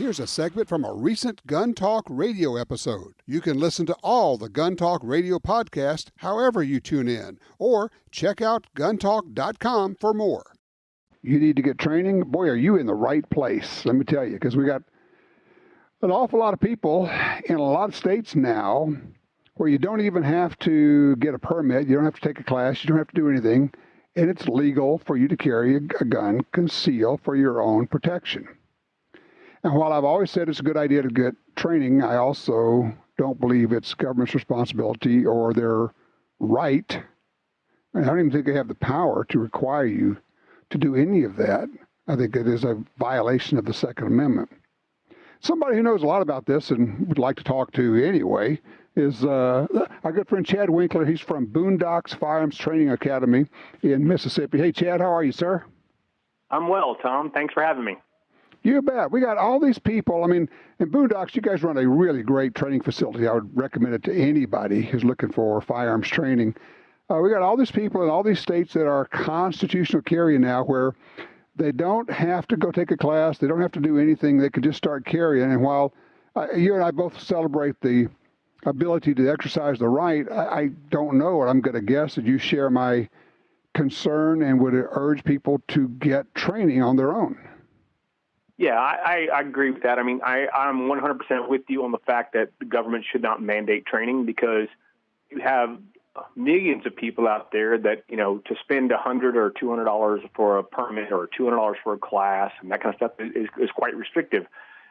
Here's a segment from a recent Gun Talk radio episode. You can listen to all the Gun Talk radio podcasts however you tune in, or check out guntalk.com for more. You need to get training? Boy, are you in the right place, let me tell you, because we got an awful lot of people in a lot of states now where you don't even have to get a permit, you don't have to take a class, you don't have to do anything, and it's legal for you to carry a gun concealed for your own protection. And while I've always said it's a good idea to get training, I also don't believe it's government's responsibility or their right. I don't even think they have the power to require you to do any of that. I think it is a violation of the Second Amendment. Somebody who knows a lot about this and would like to talk to anyway is our good friend Chad Winkler. He's from Boondocks Firearms Training Academy in Mississippi. Hey, Chad, how are you, sir? I'm well, Tom. Thanks for having me. You bet. We got all these people. I mean, in Boondocks, you guys run a really great training facility. I would recommend it to anybody who's looking for firearms training. We got all these people in all these states that are constitutional carry now where they don't have to go take a class. They don't have to do anything. They can just start carrying. And while you and I both celebrate the ability to exercise the right, I don't know, and I'm going to guess that you share my concern and would urge people to get training on their own. Yeah, I agree with that. I mean, I'm 100% with you on the fact that the government should not mandate training, because you have millions of people out there that, you know, to spend $100 or $200 for a permit or $200 for a class and that kind of stuff is quite restrictive.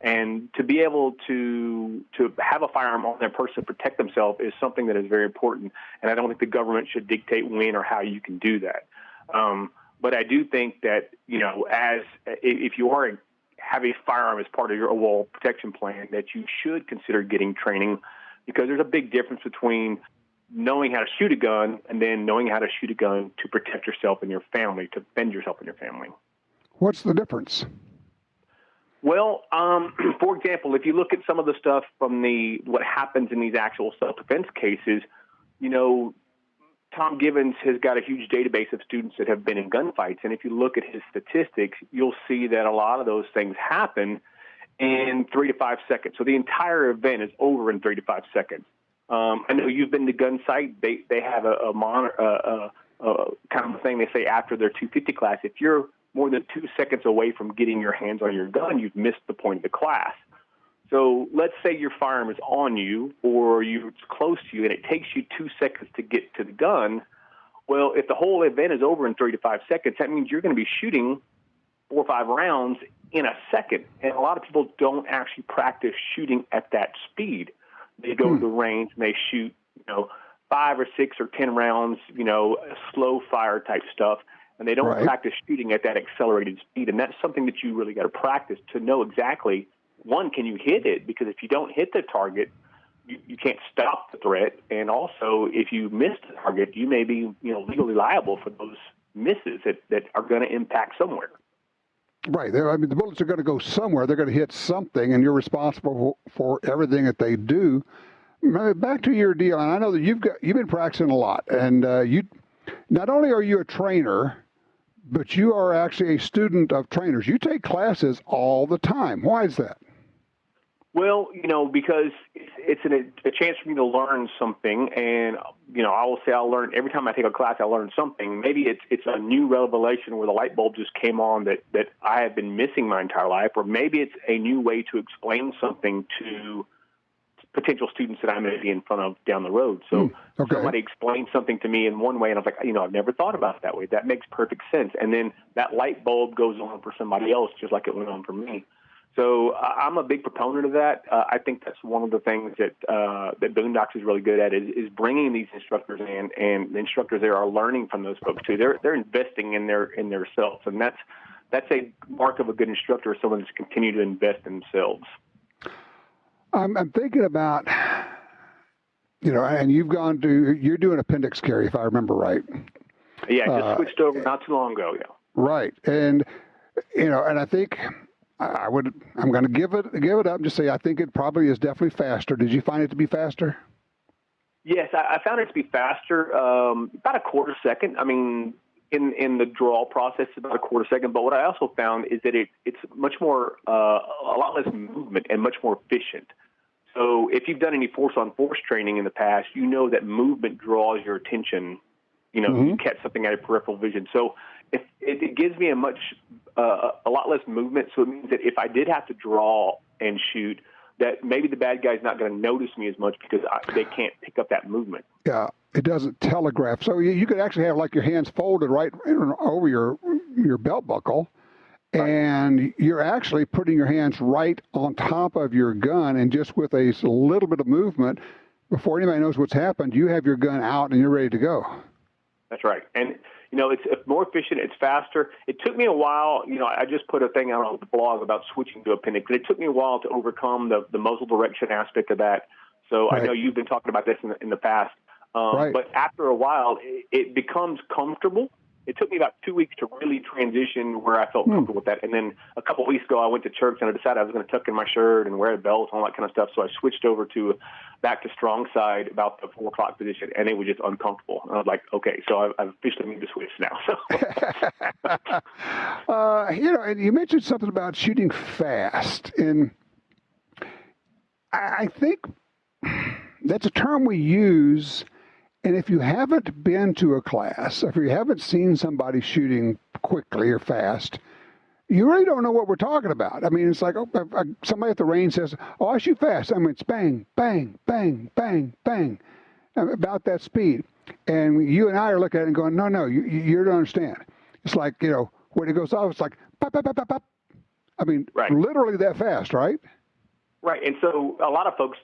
And to be able to have a firearm on their person to protect themselves is something that is very important. And I don't think the government should dictate when or how you can do that. But I do think that, you know, if you have a firearm as part of your overall protection plan, that you should consider getting training, because there's a big difference between knowing how to shoot a gun and then knowing how to shoot a gun to protect yourself and your family, to defend yourself and your family. What's the difference? Well, for example, if you look at some of the stuff from what happens in these actual self-defense cases, you know, Tom Givens has got a huge database of students that have been in gunfights. And if you look at his statistics, you'll see that a lot of those things happen in 3 to 5 seconds. So the entire event is over in 3 to 5 seconds. I know you've been to gun site. They have a kind of a thing they say after their 250 class. If you're more than 2 seconds away from getting your hands on your gun, you've missed the point of the class. So let's say your firearm is on you or it's close to you and it takes you 2 seconds to get to the gun. Well, if the whole event is over in 3 to 5 seconds, that means you're going to be shooting 4 or 5 rounds in a second. And a lot of people don't actually practice shooting at that speed. They go to the range and they shoot, you know, 5 or 6 or 10 rounds, you know, slow fire type stuff. And they don't practice shooting at that accelerated speed. And that's something that you really got to practice to know exactly, one, can you hit it? Because if you don't hit the target, you can't stop the threat. And also, if you miss the target, you may be, you know, legally liable for those misses that are going to impact somewhere. Right. I mean, the bullets are going to go somewhere. They're going to hit something, and you're responsible for everything that they do. Back to your deal, and I know that you've been practicing a lot, and you not only are you a trainer, but you are actually a student of trainers. You take classes all the time. Why is that? Well, you know, because it's a chance for me to learn something, and, you know, I will say I'll learn every time I take a class. I learn something. Maybe it's a new revelation where the light bulb just came on that I have been missing my entire life, or maybe it's a new way to explain something to potential students that I'm going to be in front of down the road. So somebody explained something to me in one way, and I was like, you know, I've never thought about it that way. That makes perfect sense. And then that light bulb goes on for somebody else, just like it went on for me. So I'm a big proponent of that. I think that's one of the things that Boondocks is really good at is bringing these instructors in, and the instructors there are learning from those folks too. They're investing in their selves, and that's a mark of a good instructor, someone that's continued to invest in themselves. I'm thinking about, you know, and you're doing Appendix carry, if I remember right. Yeah, I just switched over not too long ago. Yeah. Right, and you know, and I think. I'm going to give it up and just say I think it probably is definitely faster. Did you find it to be faster? Yes, I found it to be faster, about a quarter second. I mean, in the draw process, about a quarter second. But what I also found is that it's much more, a lot less movement and much more efficient. So if you've done any force-on-force training in the past, you know that movement draws your attention. You know, you catch something out of peripheral vision. So if it gives me a lot less movement. So it means that if I did have to draw and shoot, that maybe the bad guy's not going to notice me as much because they can't pick up that movement. Yeah, it doesn't telegraph. So you could actually have like your hands folded right over your belt buckle, and you're actually putting your hands right on top of your gun, and just with a little bit of movement, before anybody knows what's happened, you have your gun out and you're ready to go. That's right. And, you know, it's more efficient. It's faster. It took me a while. You know, I just put a thing out on the blog about switching to Appendix. It took me a while to overcome the muzzle direction aspect of that. So I know you've been talking about this in the past. But after a while, it becomes comfortable. It took me about 2 weeks to really transition where I felt comfortable with that. And then a couple of weeks ago, I went to church and I decided I was going to tuck in my shirt and wear a belt and all that kind of stuff. So I switched over back to strong side about the 4 o'clock position, and it was just uncomfortable. And I was like, okay, so I've officially need to switch now. So. You know, and you mentioned something about shooting fast, and I think that's a term we use. And if you haven't been to a class, if you haven't seen somebody shooting quickly or fast, you really don't know what we're talking about. I mean, it's like somebody at the range says, "Oh, I shoot fast." I mean, it's bang, bang, bang, bang, bang, about that speed. And you and I are looking at it and going, "No, you don't understand." It's like, you know, when it goes off, it's like pop, pop, pop, pop, pop. I mean, literally that fast, right? Right. And so a lot of folks,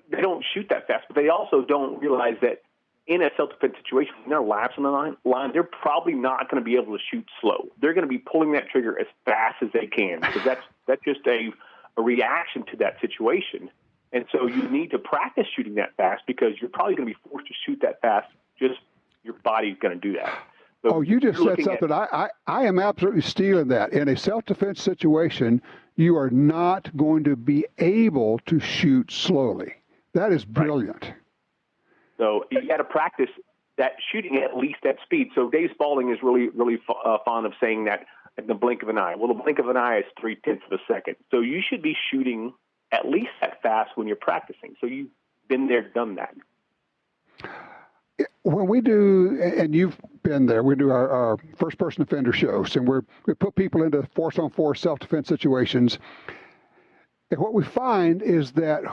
they don't shoot that fast, but they also don't realize that in a self-defense situation, when there are laps on the line, they're probably not going to be able to shoot slow. They're going to be pulling that trigger as fast as they can, because that's just a reaction to that situation. And so you need to practice shooting that fast, because you're probably going to be forced to shoot that fast. Just your body's going to do that. So you just said something. I am absolutely stealing that. In a self-defense situation, you are not going to be able to shoot slowly. That is brilliant. Right. So you got to practice that shooting at least at speed. So Dave Spalding is really, really fond of saying that in the blink of an eye. Well, the blink of an eye is 0.3 of a second. So you should be shooting at least that fast when you're practicing. So you've been there, done that. When we do, and you've been there, we do our first-person offender shows, and we put people into force-on-force self-defense situations. And what we find is that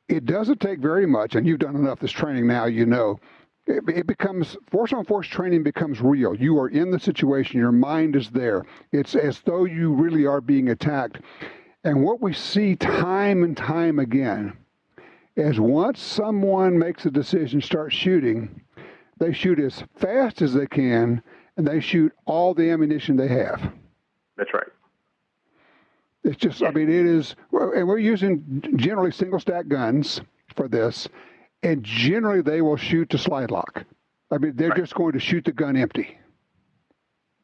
it doesn't take very much, and you've done enough of this training now, you know. It becomes, force-on-force training becomes real. You are in the situation. Your mind is there. It's as though you really are being attacked. And what we see time and time again is once someone makes a decision, starts shooting, they shoot as fast as they can, and they shoot all the ammunition they have. That's right. It's just, I mean, it is, and we're using generally single-stack guns for this, and generally they will shoot to slide lock. I mean, they're just going to shoot the gun empty.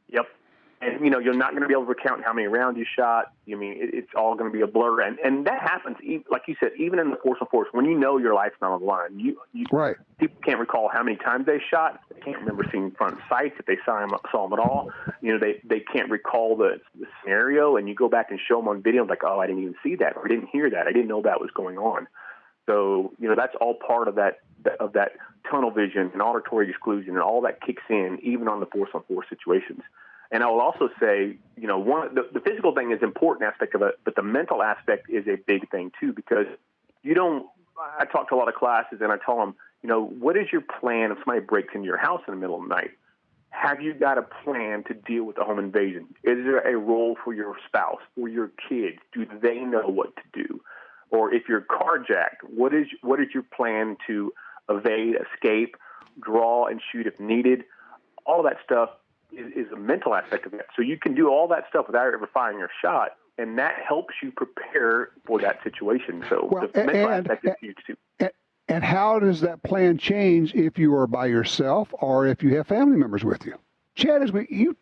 Yep. And, you know, you're not going to be able to recount how many rounds you shot. I mean, it's all going to be a blur. And that happens, like you said, even in the force-on-force, when you know your life's not on the line. People can't recall how many times they shot. They can't remember seeing front sights if they saw them at all. You know, they can't recall the scenario, and you go back and show them on video, like, oh, I didn't even see that, or I didn't hear that. I didn't know that was going on. So, you know, that's all part of that tunnel vision and auditory exclusion, and all that kicks in, even on the force-on-force situations. And I will also say, you know, the physical thing is an important aspect of it, but the mental aspect is a big thing too, because I talk to a lot of classes and I tell them, you know, what is your plan if somebody breaks into your house in the middle of the night? Have you got a plan to deal with the home invasion? Is there a role for your spouse or your kids? Do they know what to do? Or if you're carjacked, what is your plan to evade, escape, draw, and shoot if needed? All that stuff is a mental aspect of it. So you can do all that stuff without ever firing your shot, and that helps you prepare for that situation. So the mental aspect is huge too. And how does that plan change if you are by yourself or if you have family members with you? Chad, you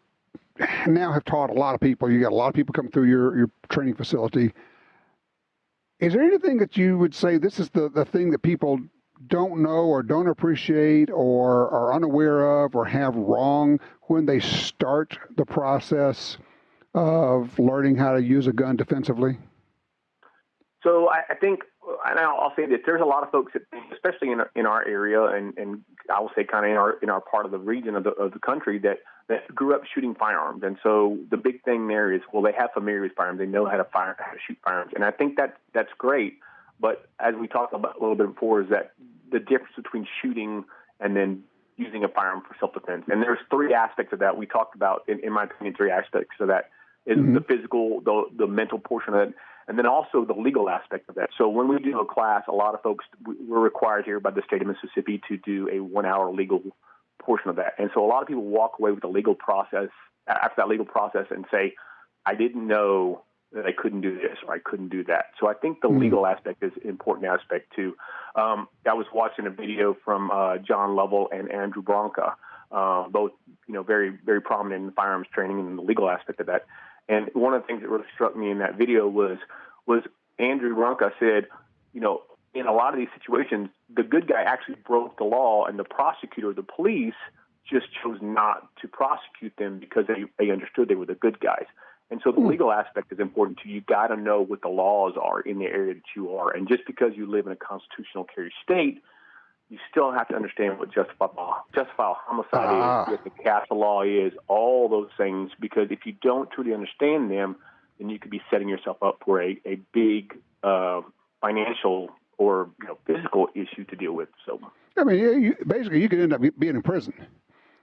now have taught a lot of people. You got a lot of people coming through your training facility. Is there anything that you would say this is the thing that people don't know or don't appreciate or are unaware of or have wrong when they start the process of learning how to use a gun defensively? So I think, and I'll say this: there's a lot of folks that, especially in our area, and I will say kind of in our part of the region of the country that grew up shooting firearms. And so the big thing there is, well, they have familiarity with firearms, they know how to shoot firearms, and I think that's great. But as we talked about a little bit before, is that the difference between shooting and then using a firearm for self-defense. And there's three aspects of that. We talked about, in my opinion, three aspects of that. Is the physical, the mental portion of it, and then also the legal aspect of that. So when we do a class, a lot of folks, we're required here by the state of Mississippi to do a 1 hour legal portion of that. And so a lot of people walk away with the legal process, after that legal process, and say, I didn't know that I couldn't do this or I couldn't do that. So I think the legal aspect is an important aspect too. I was watching a video from John Lovell and Andrew Bronca, both very, very prominent in firearms training and the legal aspect of that. And one of the things that really struck me in that video was Andrew Bronca said, in a lot of these situations, the good guy actually broke the law, and the prosecutor, the police, just chose not to prosecute them because they understood they were the good guys. And so the legal aspect is important too. You got to know what the laws are in the area that you are. And just because you live in a constitutional carry state, you still have to understand what justifiable homicide is, what the CASA law is, all those things, because if you don't truly understand them, then you could be setting yourself up for a big financial or physical issue to deal with. So, I mean, basically, you could end up being in prison.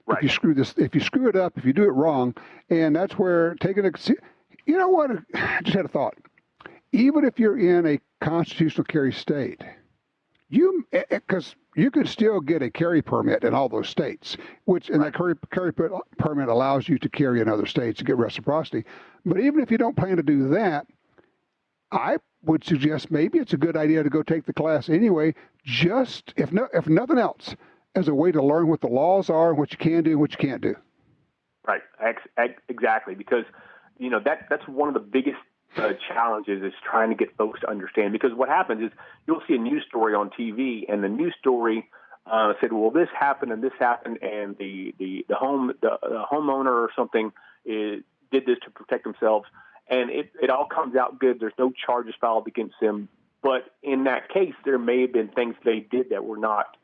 Right. If you screw it up, if you do it wrong, and that's where you know what? I just had a thought. Even if you're in a constitutional carry state, because you could still get a carry permit in all those states, and that carry permit allows you to carry in other states to get reciprocity. But even if you don't plan to do that, I would suggest maybe it's a good idea to go take the class anyway, just if nothing else, as a way to learn what the laws are and what you can do and what you can't do. Right, exactly, because that's one of the biggest challenges is trying to get folks to understand. Because what happens is you'll see a news story on TV, and the news story said, "Well, this happened and this happened, and the homeowner or something did this to protect themselves," and it all comes out good. There's no charges filed against them, but in that case, there may have been things they did that were not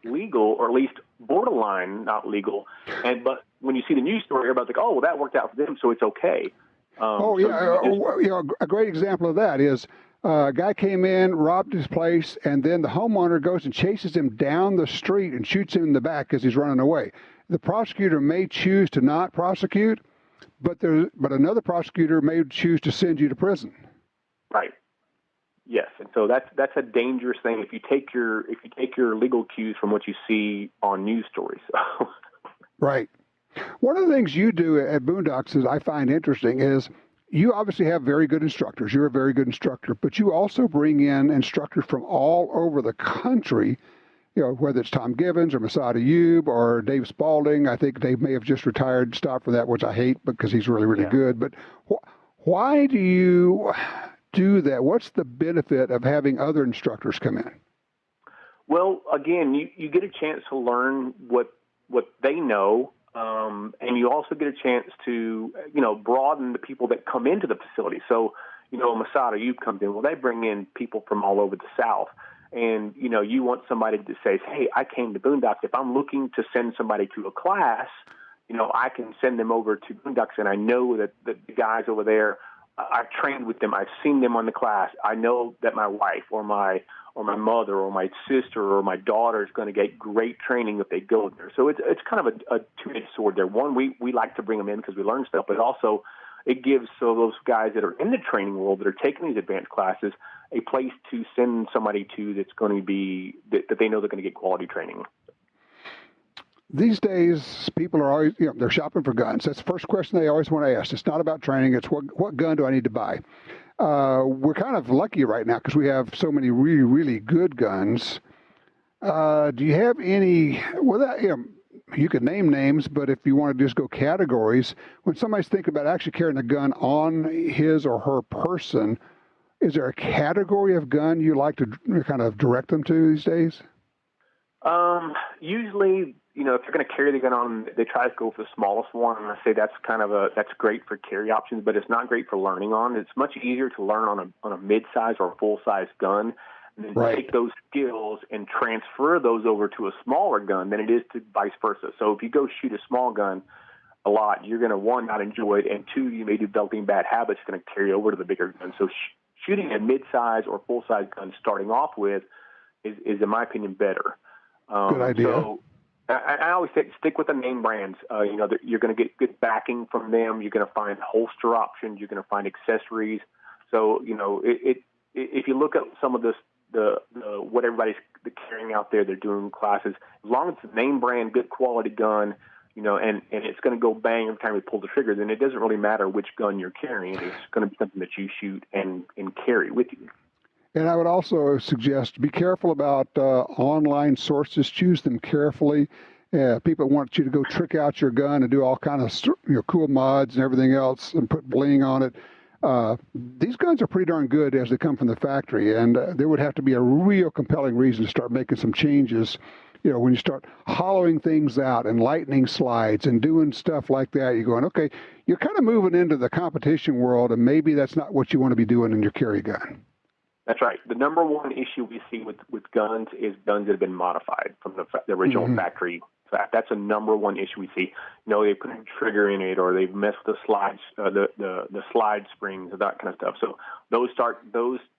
legal, or at least borderline not legal. But when you see the news story, everybody's like, "Oh, well, that worked out for them, so it's okay." A great example of that is a guy came in, robbed his place, and then the homeowner goes and chases him down the street and shoots him in the back as he's running away. The prosecutor may choose to not prosecute, but another prosecutor may choose to send you to prison. Right. Yes, and so that's a dangerous thing if you take your legal cues from what you see on news stories. Right. One of the things you do at Boondocks is I find interesting is you obviously have very good instructors. You're a very good instructor, but you also bring in instructors from all over the country, whether it's Tom Givens or Masada Ayub or Dave Spalding. I think Dave may have just retired, stopped for that, which I hate because he's really, really good. But why do you do that? What's the benefit of having other instructors come in? Well, again, you get a chance to learn what they know. And you also get a chance to, broaden the people that come into the facility. So, Masada Ayub comes in. Well, they bring in people from all over the South. And, you want somebody to say, hey, I came to Boondocks. If I'm looking to send somebody to a class, I can send them over to Boondocks. And I know that the guys over there, I've trained with them. I've seen them on the class. I know that my wife or my mother or my sister or my daughter is going to get great training if they go there. So it's kind of a two-edged sword there. One, we like to bring them in because we learn stuff, but also it gives those guys that are in the training world that are taking these advanced classes a place to send somebody to that's going to be that they know they're going to get quality training. These days, people are always, they're shopping for guns. That's the first question they always want to ask. It's not about training. It's what gun do I need to buy? We're kind of lucky right now because we have so many really, really good guns. Do you have any, you could name names, but if you want to just go categories, when somebody's thinking about actually carrying a gun on his or her person, is there a category of gun you like to kind of direct them to these days? Usually, if you're going to carry the gun on, they try to go for the smallest one. And I say that's great for carry options, but it's not great for learning on. It's much easier to learn on a mid-size or a full-size gun, and then take those skills and transfer those over to a smaller gun than it is to vice versa. So if you go shoot a small gun a lot, you're going to, one, not enjoy it, and two, you may be developing bad habits going to carry over to the bigger gun. So shooting a mid-size or full-size gun starting off with is in my opinion, better. Good idea. So I always say stick with the name brands. You're going to get good backing from them. You're going to find holster options. You're going to find accessories. So, if you look at some of this, what everybody's carrying out there, they're doing classes, as long as it's a name brand, good quality gun, and it's going to go bang every time you pull the trigger, then it doesn't really matter which gun you're carrying. It's going to be something that you shoot and carry with you. And I would also suggest be careful about online sources. Choose them carefully. People want you to go trick out your gun and do all kind of cool mods and everything else and put bling on it. These guns are pretty darn good as they come from the factory, and there would have to be a real compelling reason to start making some changes. When you start hollowing things out and lightning slides and doing stuff like that, you're going, okay, you're kind of moving into the competition world, and maybe that's not what you want to be doing in your carry gun. That's right. The number one issue we see with guns is guns that have been modified from the original factory. That's a number one issue we see. They put a trigger in it, or they've messed with the slides, the slide springs, and that kind of stuff. So those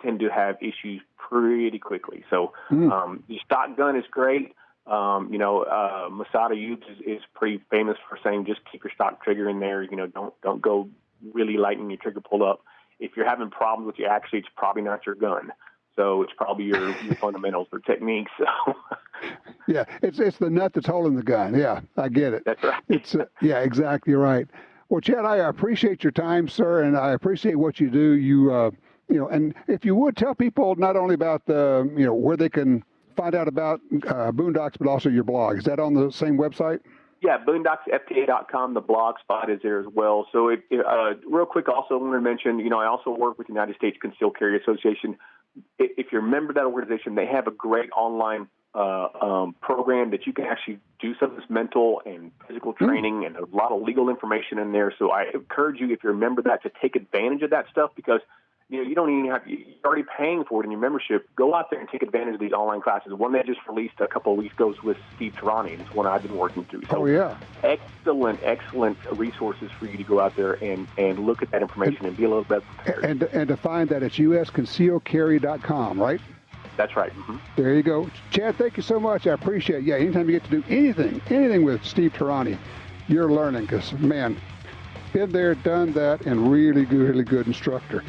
tend to have issues pretty quickly. So the stock gun is great. Masada Hughes is pretty famous for saying just keep your stock trigger in there. Don't go really lightening your trigger pull up. If you're having problems with your action, it's probably not your gun. So it's probably your fundamentals or techniques. So. Yeah, it's the nut that's holding the gun. Yeah, I get it. That's right. It's exactly right. Well, Chad, I appreciate your time, sir, and I appreciate what you do. And if you would tell people not only about where they can find out about Boondocks, but also your blog. Is that on the same website? Yeah, boondocksfta.com, the blog spot is there as well. So real quick, also I want to mention, I also work with the United States Concealed Carry Association. If you're a member of that organization, they have a great online program that you can actually do some of this mental and physical training and a lot of legal information in there. So I encourage you, if you're a member of that, to take advantage of that stuff, because you don't even you're already paying for it in your membership. Go out there and take advantage of these online classes. One they just released a couple of weeks ago was with Steve Tarani, and it's one I've been working through. So excellent resources for you to go out there and look at that information and be a little bit prepared. And to find that, it's usconcealcarry.com, right? That's right. Mm-hmm. There you go. Chad, thank you so much. I appreciate it. Yeah, anytime you get to do anything with Steve Tarani, you're learning, because, man, been there, done that, and really good instructor.